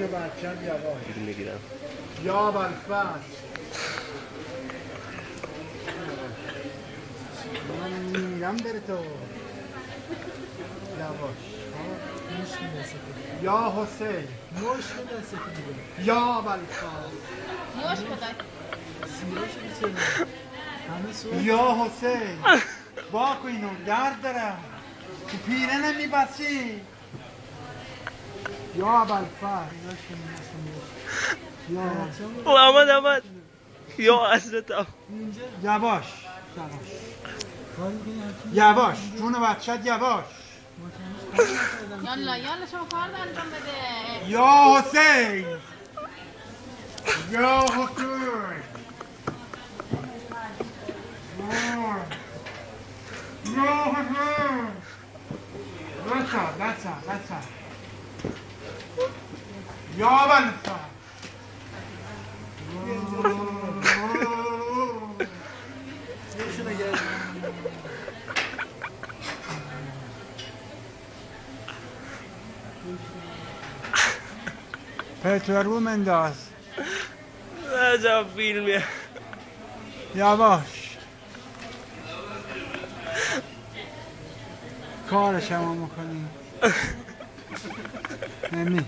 بچم یواش میگیرم. یا بالفصل من میرم بره تو یواش یا حسین یا بالفصل یا حسین باکو اینو درد دارم تو پیره نمیبسی یا بالفصل او آمد یا حضرت یواش یواش جون بچت یواش یالا شما کار انجام بده. یا حسین یا حسین یا حسین بسا یا بلسا پترو منداز عجب فیلمیه. یواش کارش هم میکنی نمی